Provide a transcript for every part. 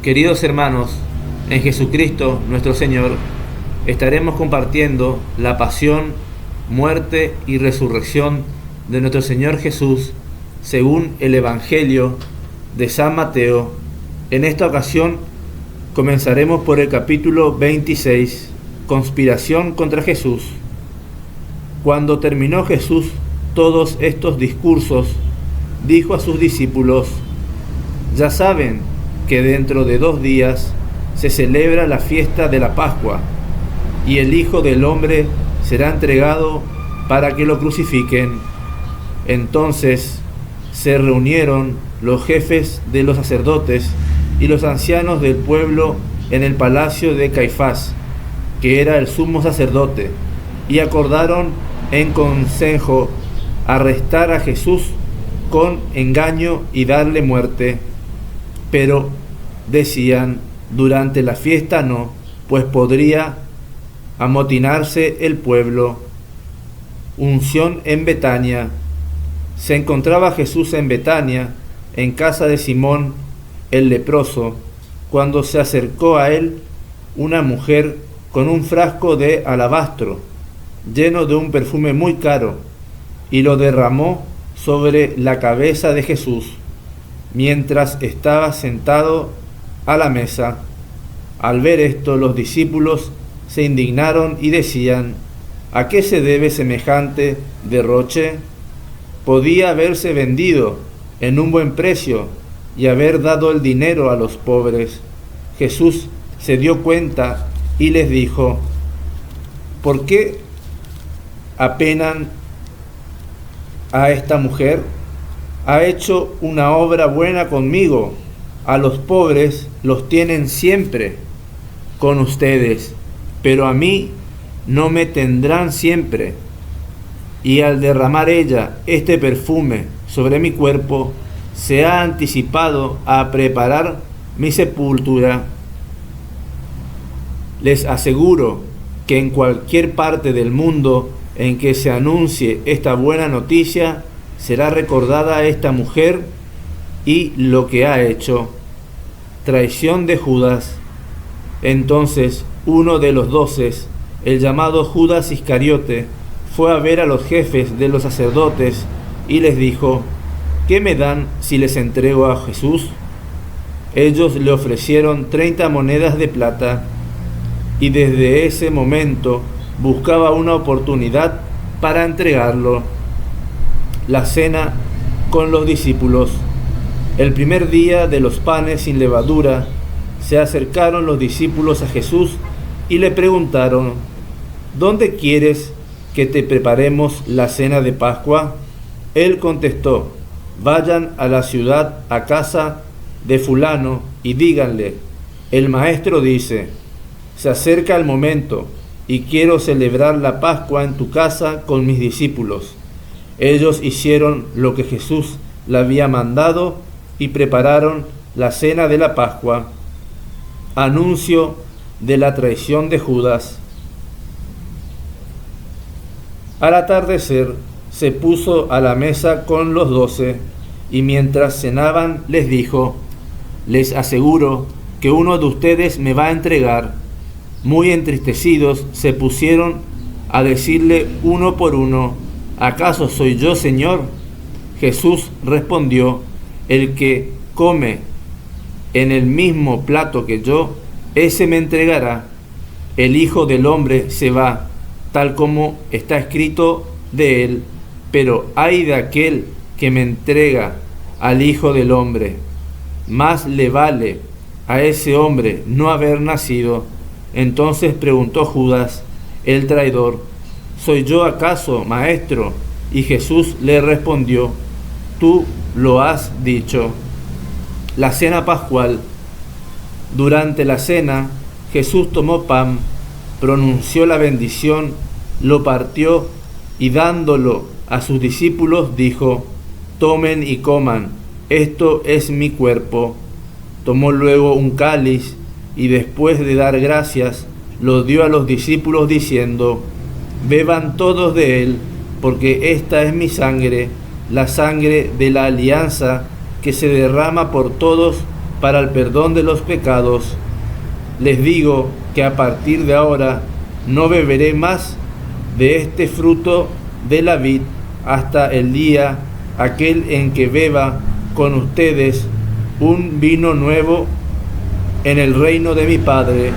Queridos hermanos, en Jesucristo nuestro Señor, estaremos compartiendo la pasión, muerte y resurrección de nuestro Señor Jesús según el Evangelio de San Mateo. En esta ocasión comenzaremos por el capítulo 26, Conspiración contra Jesús. Cuando terminó Jesús todos estos discursos, dijo a sus discípulos: ya saben que dentro de 2 días se celebra la fiesta de la Pascua, y el Hijo del Hombre será entregado para que lo crucifiquen. Entonces se reunieron los jefes de los sacerdotes y los ancianos del pueblo en el palacio de Caifás, que era el sumo sacerdote, y acordaron en consejo arrestar a Jesús con engaño y darle muerte. Pero decían: durante la fiesta no, pues podría amotinarse el pueblo. Unción en Betania. Se encontraba Jesús en Betania, en casa de Simón el leproso, cuando se acercó a él una mujer con un frasco de alabastro lleno de un perfume muy caro, y lo derramó sobre la cabeza de Jesús mientras estaba sentado a la mesa. Al ver esto, los discípulos se indignaron y decían: ¿a qué se debe semejante derroche? Podía haberse vendido en un buen precio y haber dado el dinero a los pobres. Jesús se dio cuenta y les dijo: ¿por qué apenan a esta mujer? Ha hecho una obra buena conmigo. A los pobres los tienen siempre con ustedes, pero a mí no me tendrán siempre. Y al derramar ella este perfume sobre mi cuerpo, se ha anticipado a preparar mi sepultura. Les aseguro que en cualquier parte del mundo en que se anuncie esta buena noticia, será recordada esta mujer y lo que ha hecho. Traición de Judas. Entonces uno de los 12, el llamado Judas Iscariote, fue a ver a los jefes de los sacerdotes y les dijo: ¿qué me dan si les entrego a Jesús? Ellos le ofrecieron 30 monedas de plata, y desde ese momento buscaba una oportunidad para entregarlo. La cena con los discípulos. El primer día de los panes sin levadura, se acercaron los discípulos a Jesús y le preguntaron: ¿dónde quieres que te preparemos la cena de Pascua? Él contestó: vayan a la ciudad, a casa de fulano, y díganle: el maestro dice, se acerca el momento y quiero celebrar la Pascua en tu casa con mis discípulos. Ellos hicieron lo que Jesús le había mandado y prepararon la cena de la Pascua. Anuncio de la traición de Judas. Al atardecer se puso a la mesa con los 12, y mientras cenaban les dijo: les aseguro que uno de ustedes me va a entregar. Muy entristecidos se pusieron a decirle uno por uno: ¿acaso soy yo, Señor? Jesús respondió: el que come en el mismo plato que yo, ese me entregará. El Hijo del Hombre se va, tal como está escrito de él, pero ay de aquel que me entrega al Hijo del Hombre. Más le vale a ese hombre no haber nacido. Entonces preguntó Judas, el traidor: ¿soy yo acaso, maestro? Y Jesús le respondió: tú lo has dicho. La cena pascual. Durante la cena, Jesús tomó pan, pronunció la bendición, lo partió y dándolo a sus discípulos dijo: tomen y coman, esto es mi cuerpo. Tomó luego un cáliz y después de dar gracias, lo dio a los discípulos diciendo: beban todos de él, porque esta es mi sangre, la sangre de la alianza, que se derrama por todos para el perdón de los pecados. Les digo que a partir de ahora no beberé más de este fruto de la vid hasta el día aquel en que beba con ustedes un vino nuevo en el reino de mi Padre.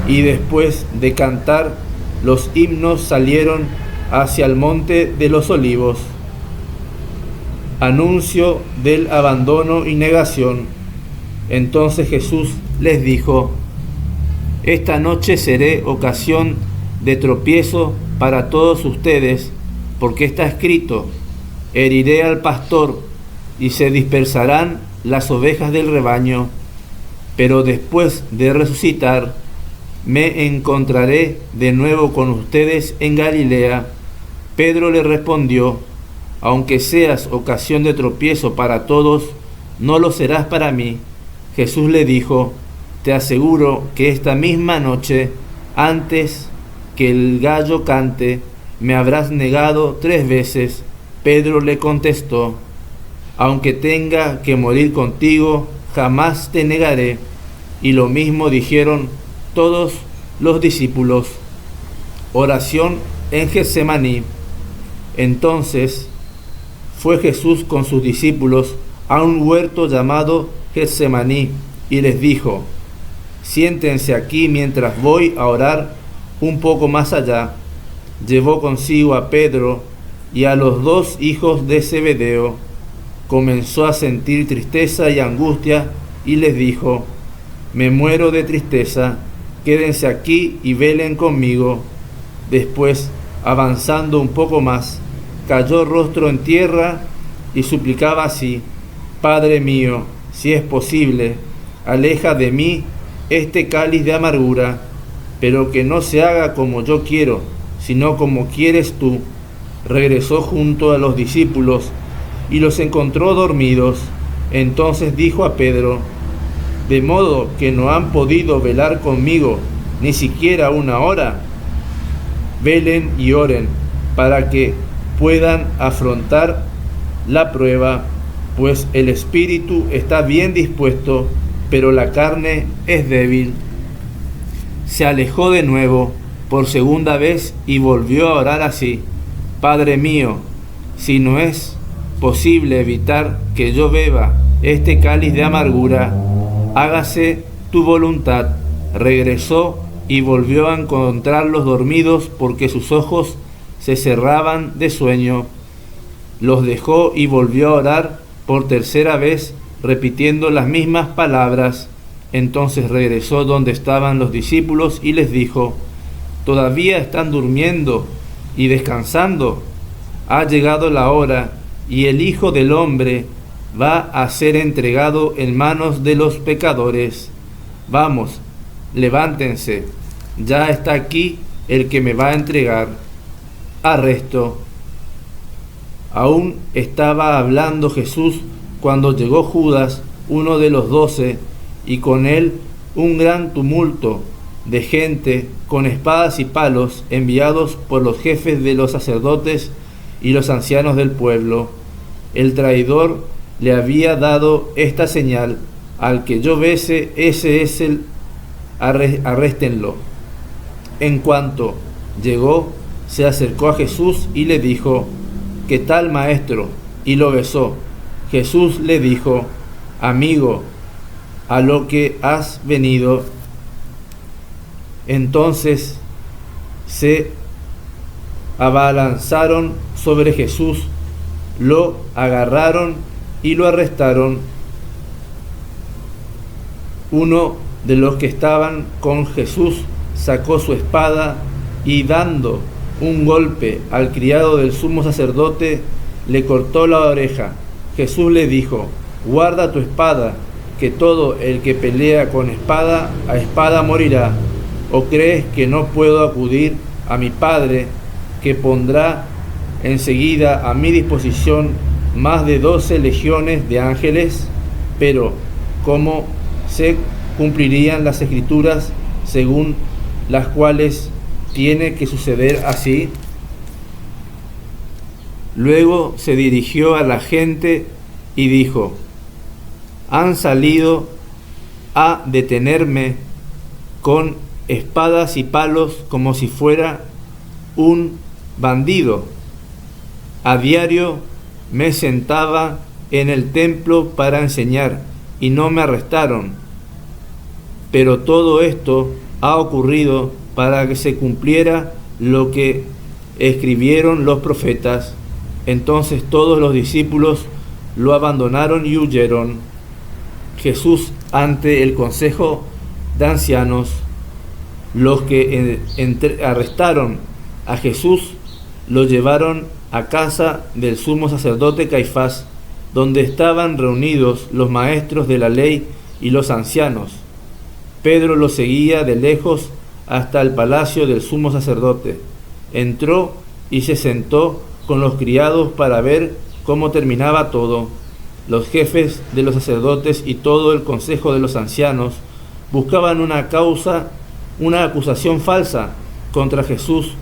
Y después de cantar los himnos salieron hacia el monte de los olivos. Anuncio del abandono y negación. Entonces Jesús les dijo: esta noche seré ocasión de tropiezo para todos ustedes, porque está escrito: heriré al pastor y se dispersarán las ovejas del rebaño. Pero después de resucitar, me encontraré de nuevo con ustedes en Galilea. Pedro le respondió: aunque seas ocasión de tropiezo para todos, no lo serás para mí. Jesús le dijo: te aseguro que esta misma noche, antes que el gallo cante, me habrás negado 3 veces. Pedro le contestó: aunque tenga que morir contigo, jamás te negaré. Y lo mismo dijeron todos los discípulos. Oración en Getsemaní. Entonces fue Jesús con sus discípulos a un huerto llamado Getsemaní y les dijo: siéntense aquí mientras voy a orar un poco más allá. Llevó consigo a Pedro y a los 2 hijos de Zebedeo. Comenzó a sentir tristeza y angustia y les dijo: me muero de tristeza, quédense aquí y velen conmigo. Después, avanzando un poco más, cayó rostro en tierra y suplicaba así: Padre mío, si es posible, aleja de mí este cáliz de amargura, pero que no se haga como yo quiero, sino como quieres tú. Regresó junto a los discípulos y los encontró dormidos. Entonces dijo a Pedro: ¿de modo que no han podido velar conmigo ni siquiera 1 hora? Velen y oren para que puedan afrontar la prueba, pues el espíritu está bien dispuesto, pero la carne es débil. Se alejó de nuevo por 2ª vez y volvió a orar así: Padre mío, si no es posible evitar que yo beba este cáliz de amargura, hágase tu voluntad. Regresó y volvió a encontrarlos dormidos porque sus ojos se cerraban de sueño. Los dejó y volvió a orar por 3ª vez, repitiendo las mismas palabras. Entonces regresó donde estaban los discípulos y les dijo: ¿todavía están durmiendo y descansando? Ha llegado la hora y el Hijo del Hombre va a ser entregado en manos de los pecadores. Vamos, levántense, ya está aquí el que me va a entregar. Arresto. Aún estaba hablando Jesús cuando llegó Judas, uno de los 12, y con él un gran tumulto de gente con espadas y palos, enviados por los jefes de los sacerdotes y los ancianos del pueblo. El traidor le había dado esta señal: al que yo bese, ese es el, arréstenlo. En cuanto llegó, se acercó a Jesús y le dijo: ¿qué tal, maestro? Y lo besó. Jesús le dijo: amigo, a lo que has venido. Entonces se abalanzaron sobre Jesús, lo agarraron y lo arrestaron. Uno de los que estaban con Jesús sacó su espada y, dando un golpe al criado del sumo sacerdote, le cortó la oreja. Jesús le dijo: guarda tu espada, que todo el que pelea con espada, a espada morirá. ¿O crees que no puedo acudir a mi Padre, que pondrá enseguida a mi disposición más de 12 legiones de ángeles? Pero ¿cómo se cumplirían las Escrituras según las cuales tiene que suceder así? Luego se dirigió a la gente y dijo: han salido a detenerme con espadas y palos como si fuera un bandido. A diario me sentaba en el templo para enseñar y no me arrestaron. Pero todo esto ha ocurrido para que se cumpliera lo que escribieron los profetas. Entonces todos los discípulos lo abandonaron y huyeron. Jesús ante el consejo de ancianos. Los que arrestaron a Jesús lo llevaron a casa del sumo sacerdote Caifás, donde estaban reunidos los maestros de la ley y los ancianos. Pedro lo seguía de lejos hasta el palacio del sumo sacerdote. Entró y se sentó con los criados para ver cómo terminaba todo. Los jefes de los sacerdotes y todo el consejo de los ancianos buscaban una acusación falsa contra Jesús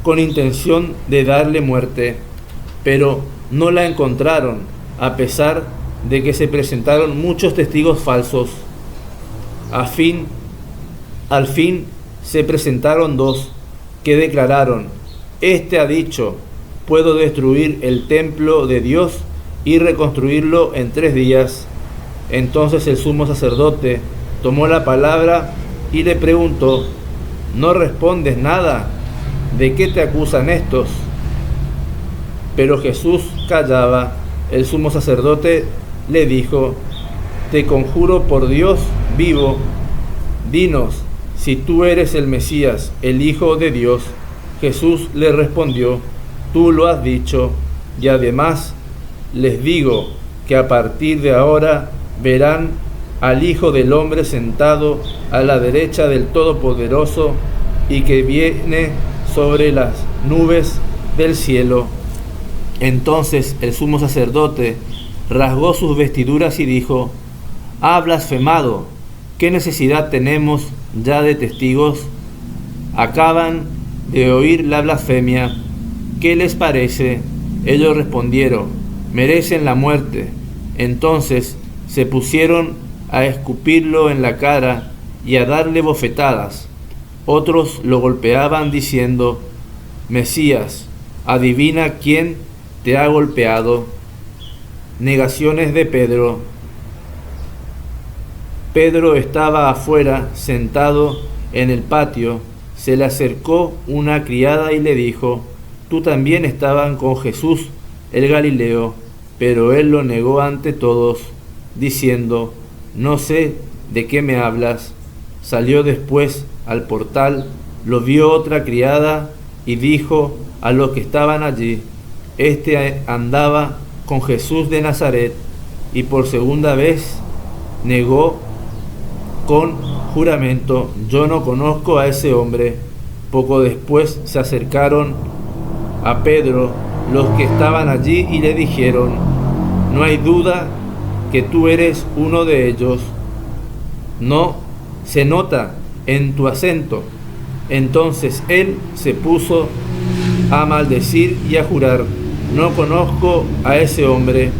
con intención de darle muerte, pero no la encontraron, a pesar de que se presentaron muchos testigos falsos. Al fin se presentaron dos que declararon: Este ha dicho, puedo destruir el templo de Dios y reconstruirlo en 3 días. Entonces el sumo sacerdote tomó la palabra y le preguntó: ¿No respondes nada? ¿De qué te acusan estos? Pero Jesús callaba. El sumo sacerdote le dijo: Te conjuro por Dios vivo, dinos si tú eres el Mesías, el Hijo de Dios. Jesús le respondió: Tú lo has dicho, y además les digo que a partir de ahora verán al Hijo del Hombre sentado a la derecha del Todopoderoso y que viene sobre las nubes del cielo. Entonces el sumo sacerdote rasgó sus vestiduras y dijo: Ha blasfemado. ¿Qué necesidad tenemos ya de testigos? Acaban de oír la blasfemia. ¿Qué les parece? Ellos respondieron: Merecen la muerte. Entonces se pusieron a escupirlo en la cara y a darle bofetadas. Otros lo golpeaban diciendo: Mesías, adivina quién te ha golpeado. Negaciones de Pedro. Pedro estaba afuera, sentado en el patio. Se le acercó una criada y le dijo: Tú también estabas con Jesús el Galileo. Pero él lo negó ante todos, diciendo: No sé de qué me hablas. Salió después al portal, lo vio otra criada y dijo a los que estaban allí: Este andaba con Jesús de Nazaret. Y por segunda vez negó con juramento: Yo no conozco a ese hombre. Poco después se acercaron a Pedro los que estaban allí y le dijeron: No hay duda que tú eres uno de ellos. No se nota en tu acento. Entonces él se puso a maldecir y a jurar: No conozco a ese hombre.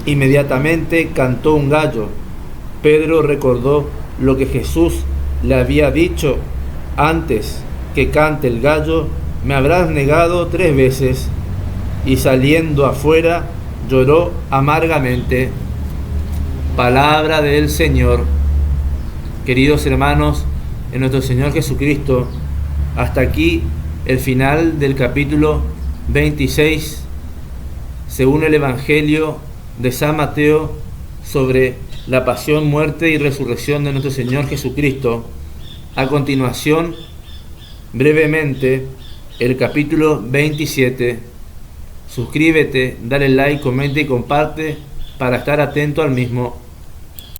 Inmediatamente cantó un gallo. Pedro recordó lo que Jesús le había dicho: Antes que cante el gallo, me habrás negado 3 veces. Y saliendo afuera, lloró amargamente. Palabra del Señor. Queridos hermanos, en nuestro Señor Jesucristo, hasta aquí el final del capítulo 26, según el Evangelio de San Mateo, sobre la pasión, muerte y resurrección de nuestro Señor Jesucristo. A continuación, brevemente, el capítulo 27. Suscríbete, dale like, comenta y comparte para estar atento al mismo.